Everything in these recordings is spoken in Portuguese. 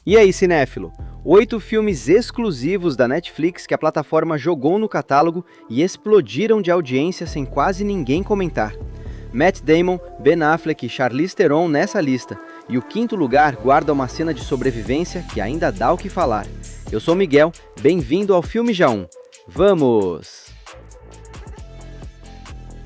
E aí, cinéfilo? 8 filmes exclusivos da Netflix que a plataforma jogou no catálogo e explodiram de audiência sem quase ninguém comentar. Matt Damon, Ben Affleck e Charlize Theron nessa lista, e o quinto lugar guarda uma cena de sobrevivência que ainda dá o que falar. Eu sou Miguel, bem-vindo ao Filme Já 1. Vamos!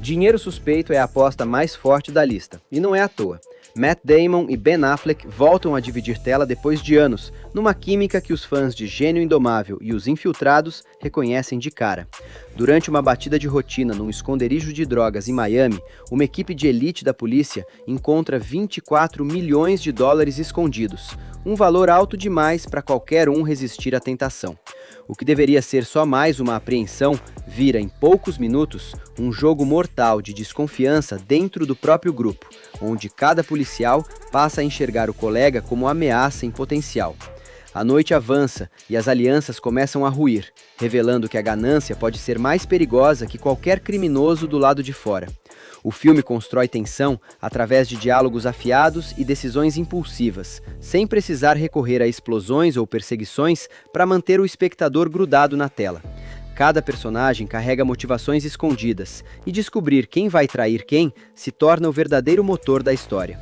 Dinheiro Suspeito é a aposta mais forte da lista, e não é à toa. Matt Damon e Ben Affleck voltam a dividir tela depois de anos, numa química que os fãs de Gênio Indomável e Os Infiltrados reconhecem de cara. Durante uma batida de rotina num esconderijo de drogas em Miami, uma equipe de elite da polícia encontra 24 milhões de dólares escondidos, um valor alto demais para qualquer um resistir à tentação. O que deveria ser só mais uma apreensão vira, em poucos minutos, um jogo mortal de desconfiança dentro do próprio grupo, onde cada policial passa a enxergar o colega como ameaça em potencial. A noite avança e as alianças começam a ruir, revelando que a ganância pode ser mais perigosa que qualquer criminoso do lado de fora. O filme constrói tensão através de diálogos afiados e decisões impulsivas, sem precisar recorrer a explosões ou perseguições para manter o espectador grudado na tela. Cada personagem carrega motivações escondidas, e descobrir quem vai trair quem se torna o verdadeiro motor da história.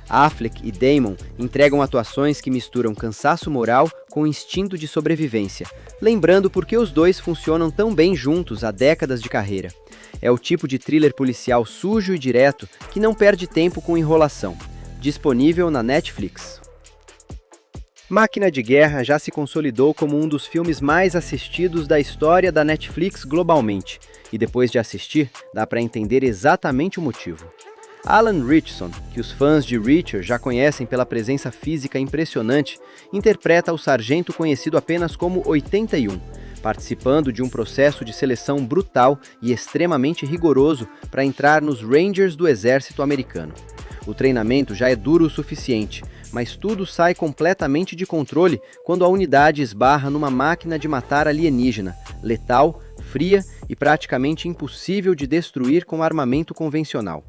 Affleck e Damon entregam atuações que misturam cansaço moral com instinto de sobrevivência, lembrando por que os dois funcionam tão bem juntos há décadas de carreira. É o tipo de thriller policial sujo e direto que não perde tempo com enrolação. Disponível na Netflix. Máquina de Guerra já se consolidou como um dos filmes mais assistidos da história da Netflix globalmente, e depois de assistir, dá para entender exatamente o motivo. Alan Ritchson, que os fãs de Reacher já conhecem pela presença física impressionante, interpreta o sargento conhecido apenas como 81, participando de um processo de seleção brutal e extremamente rigoroso para entrar nos Rangers do exército americano. O treinamento já é duro o suficiente, mas tudo sai completamente de controle quando a unidade esbarra numa máquina de matar alienígena, letal, fria e praticamente impossível de destruir com armamento convencional.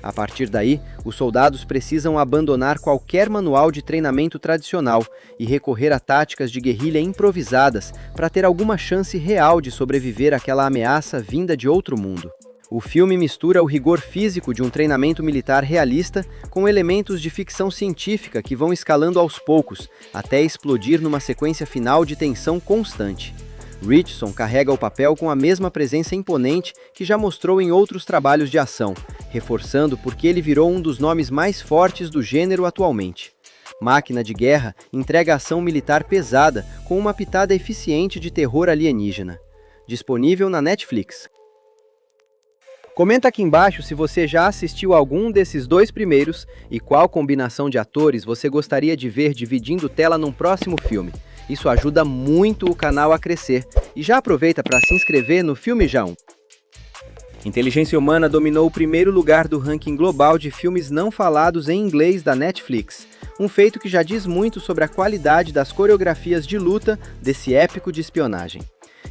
A partir daí, os soldados precisam abandonar qualquer manual de treinamento tradicional e recorrer a táticas de guerrilha improvisadas para ter alguma chance real de sobreviver àquela ameaça vinda de outro mundo. O filme mistura o rigor físico de um treinamento militar realista com elementos de ficção científica que vão escalando aos poucos, até explodir numa sequência final de tensão constante. Ritchson carrega o papel com a mesma presença imponente que já mostrou em outros trabalhos de ação, reforçando porque ele virou um dos nomes mais fortes do gênero atualmente. Máquina de Guerra entrega ação militar pesada com uma pitada eficiente de terror alienígena. Disponível na Netflix. Comenta aqui embaixo se você já assistiu algum desses dois primeiros e qual combinação de atores você gostaria de ver dividindo tela num próximo filme. Isso ajuda muito o canal a crescer. E já aproveita para se inscrever no Filme Já 1. Inteligência Humana dominou o primeiro lugar do ranking global de filmes não falados em inglês da Netflix, um feito que já diz muito sobre a qualidade das coreografias de luta desse épico de espionagem.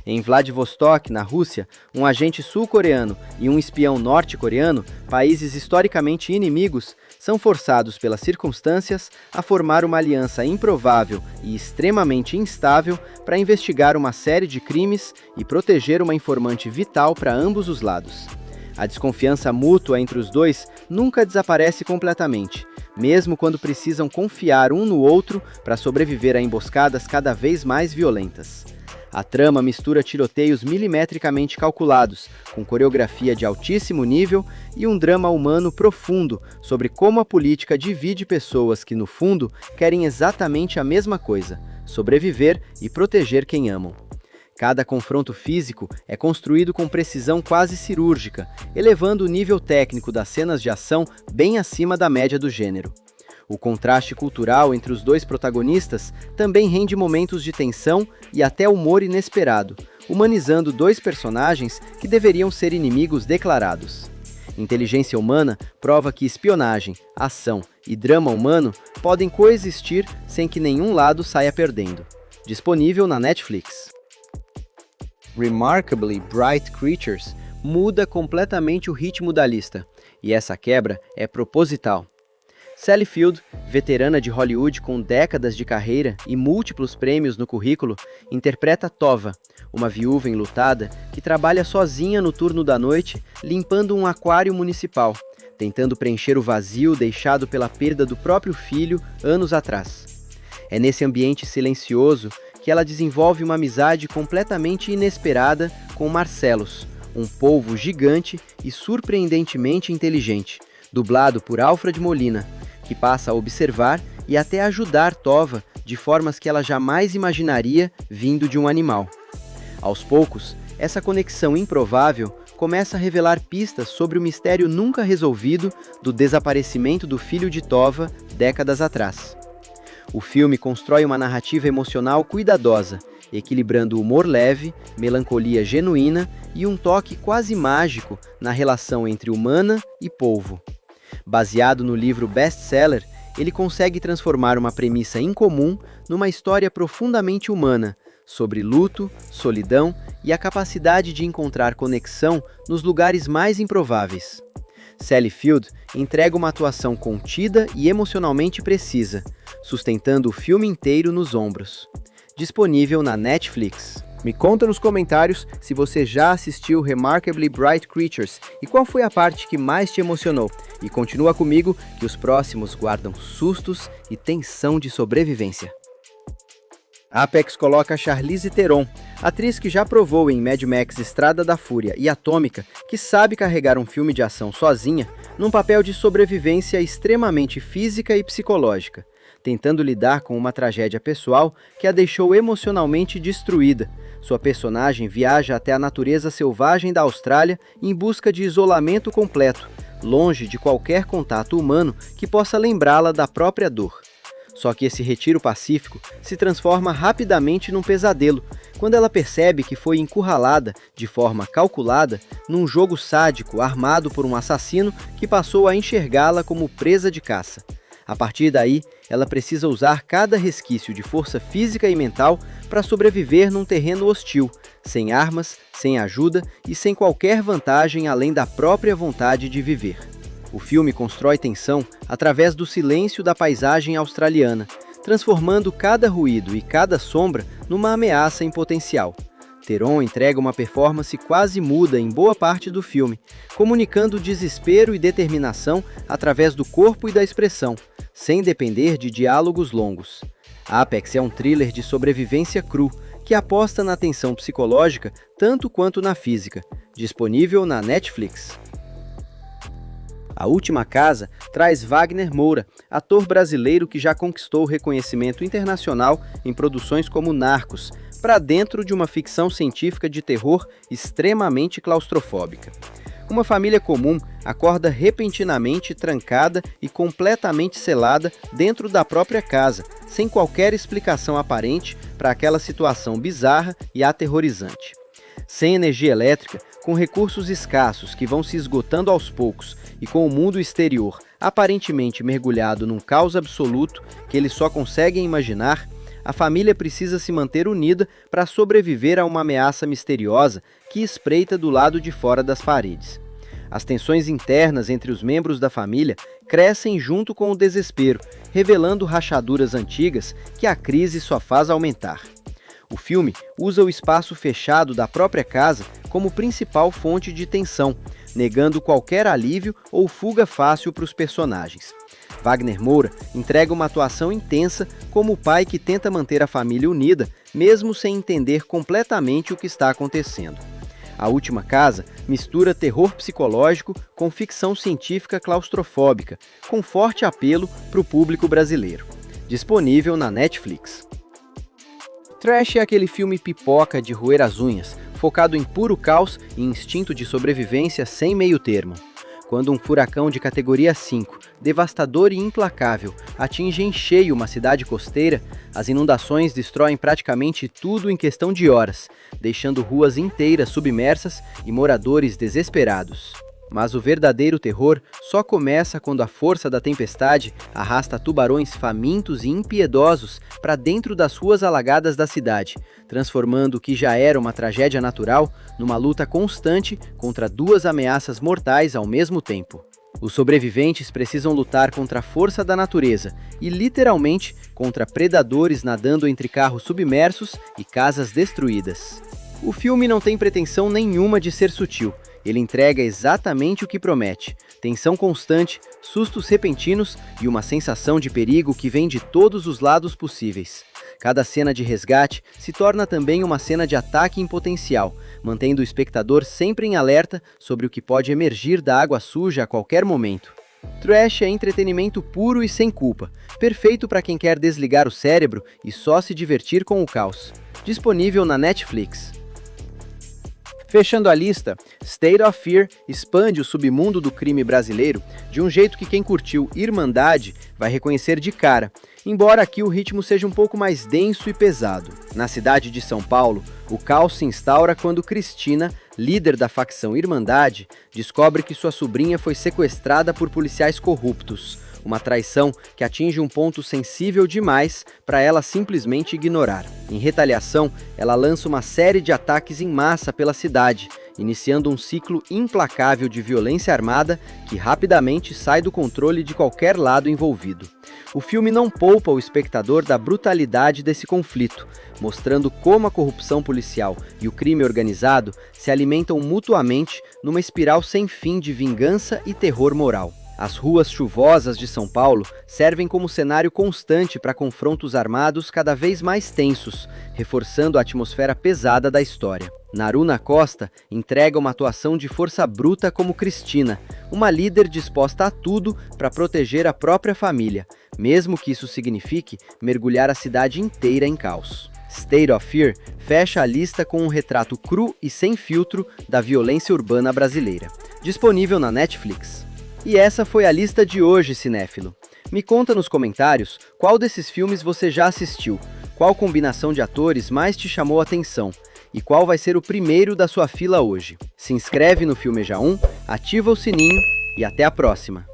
Em Vladivostok, na Rússia, um agente sul-coreano e um espião norte-coreano, países historicamente inimigos, são forçados pelas circunstâncias a formar uma aliança improvável e extremamente instável para investigar uma série de crimes e proteger uma informante vital para ambos os lados. A desconfiança mútua entre os dois nunca desaparece completamente, mesmo quando precisam confiar um no outro para sobreviver a emboscadas cada vez mais violentas. A trama mistura tiroteios milimetricamente calculados, com coreografia de altíssimo nível e um drama humano profundo sobre como a política divide pessoas que, no fundo, querem exatamente a mesma coisa: sobreviver e proteger quem amam. Cada confronto físico é construído com precisão quase cirúrgica, elevando o nível técnico das cenas de ação bem acima da média do gênero. O contraste cultural entre os dois protagonistas também rende momentos de tensão e até humor inesperado, humanizando dois personagens que deveriam ser inimigos declarados. Inteligência Humana prova que espionagem, ação e drama humano podem coexistir sem que nenhum lado saia perdendo. Disponível na Netflix. Remarkably Bright Creatures muda completamente o ritmo da lista, e essa quebra é proposital. Sally Field, veterana de Hollywood com décadas de carreira e múltiplos prêmios no currículo, interpreta Tova, uma viúva enlutada que trabalha sozinha no turno da noite, limpando um aquário municipal, tentando preencher o vazio deixado pela perda do próprio filho anos atrás. É nesse ambiente silencioso que ela desenvolve uma amizade completamente inesperada com Marcellus, um polvo gigante e surpreendentemente inteligente, dublado por Alfred Molina, que passa a observar e até ajudar Tova de formas que ela jamais imaginaria vindo de um animal. Aos poucos, essa conexão improvável começa a revelar pistas sobre o mistério nunca resolvido do desaparecimento do filho de Tova décadas atrás. O filme constrói uma narrativa emocional cuidadosa, equilibrando humor leve, melancolia genuína e um toque quase mágico na relação entre humana e polvo. Baseado no livro best-seller, ele consegue transformar uma premissa incomum numa história profundamente humana, sobre luto, solidão e a capacidade de encontrar conexão nos lugares mais improváveis. Sally Field entrega uma atuação contida e emocionalmente precisa, sustentando o filme inteiro nos ombros. Disponível na Netflix. Me conta nos comentários se você já assistiu Remarkably Bright Creatures e qual foi a parte que mais te emocionou. E continua comigo que os próximos guardam sustos e tensão de sobrevivência. A Apex coloca Charlize Theron, atriz que já provou em Mad Max Estrada da Fúria e Atômica que sabe carregar um filme de ação sozinha, num papel de sobrevivência extremamente física e psicológica, tentando lidar com uma tragédia pessoal que a deixou emocionalmente destruída. Sua personagem viaja até a natureza selvagem da Austrália em busca de isolamento completo, longe de qualquer contato humano que possa lembrá-la da própria dor. Só que esse retiro pacífico se transforma rapidamente num pesadelo, quando ela percebe que foi encurralada, de forma calculada, num jogo sádico armado por um assassino que passou a enxergá-la como presa de caça. A partir daí, ela precisa usar cada resquício de força física e mental para sobreviver num terreno hostil, sem armas, sem ajuda e sem qualquer vantagem além da própria vontade de viver. O filme constrói tensão através do silêncio da paisagem australiana, transformando cada ruído e cada sombra numa ameaça em potencial. Theron entrega uma performance quase muda em boa parte do filme, comunicando desespero e determinação através do corpo e da expressão, sem depender de diálogos longos. Apex é um thriller de sobrevivência cru, que aposta na tensão psicológica tanto quanto na física, disponível na Netflix. A Última Casa traz Wagner Moura, ator brasileiro que já conquistou reconhecimento internacional em produções como Narcos, para dentro de uma ficção científica de terror extremamente claustrofóbica. Uma família comum acorda repentinamente trancada e completamente selada dentro da própria casa, sem qualquer explicação aparente para aquela situação bizarra e aterrorizante. Sem energia elétrica, com recursos escassos que vão se esgotando aos poucos e com o mundo exterior aparentemente mergulhado num caos absoluto que eles só conseguem imaginar, a família precisa se manter unida para sobreviver a uma ameaça misteriosa que espreita do lado de fora das paredes. As tensões internas entre os membros da família crescem junto com o desespero, revelando rachaduras antigas que a crise só faz aumentar. O filme usa o espaço fechado da própria casa como principal fonte de tensão, negando qualquer alívio ou fuga fácil para os personagens. Wagner Moura entrega uma atuação intensa como o pai que tenta manter a família unida, mesmo sem entender completamente o que está acontecendo. A Última Casa mistura terror psicológico com ficção científica claustrofóbica, com forte apelo para o público brasileiro. Disponível na Netflix. Trash é aquele filme pipoca de roer as unhas, focado em puro caos e instinto de sobrevivência sem meio termo. Quando um furacão de categoria 5, devastador e implacável, atinge em cheio uma cidade costeira, as inundações destroem praticamente tudo em questão de horas, deixando ruas inteiras submersas e moradores desesperados. Mas o verdadeiro terror só começa quando a força da tempestade arrasta tubarões famintos e impiedosos para dentro das ruas alagadas da cidade, transformando o que já era uma tragédia natural numa luta constante contra duas ameaças mortais ao mesmo tempo. Os sobreviventes precisam lutar contra a força da natureza e, literalmente, contra predadores nadando entre carros submersos e casas destruídas. O filme não tem pretensão nenhuma de ser sutil. Ele entrega exatamente o que promete: tensão constante, sustos repentinos e uma sensação de perigo que vem de todos os lados possíveis. Cada cena de resgate se torna também uma cena de ataque em potencial, mantendo o espectador sempre em alerta sobre o que pode emergir da água suja a qualquer momento. Trash é entretenimento puro e sem culpa, perfeito para quem quer desligar o cérebro e só se divertir com o caos. Disponível na Netflix. Fechando a lista, State of Fear expande o submundo do crime brasileiro de um jeito que quem curtiu Irmandade vai reconhecer de cara, embora aqui o ritmo seja um pouco mais denso e pesado. Na cidade de São Paulo, o caos se instaura quando Cristina, líder da facção Irmandade, descobre que sua sobrinha foi sequestrada por policiais corruptos. Uma traição que atinge um ponto sensível demais para ela simplesmente ignorar. Em retaliação, ela lança uma série de ataques em massa pela cidade, iniciando um ciclo implacável de violência armada que rapidamente sai do controle de qualquer lado envolvido. O filme não poupa o espectador da brutalidade desse conflito, mostrando como a corrupção policial e o crime organizado se alimentam mutuamente numa espiral sem fim de vingança e terror moral. As ruas chuvosas de São Paulo servem como cenário constante para confrontos armados cada vez mais tensos, reforçando a atmosfera pesada da história. Naruna Costa entrega uma atuação de força bruta como Cristina, uma líder disposta a tudo para proteger a própria família, mesmo que isso signifique mergulhar a cidade inteira em caos. State of Fear fecha a lista com um retrato cru e sem filtro da violência urbana brasileira. Disponível na Netflix. E essa foi a lista de hoje, cinéfilo. Me conta nos comentários qual desses filmes você já assistiu, qual combinação de atores mais te chamou a atenção e qual vai ser o primeiro da sua fila hoje. Se inscreve no Filmeja 1, ativa o sininho e até a próxima!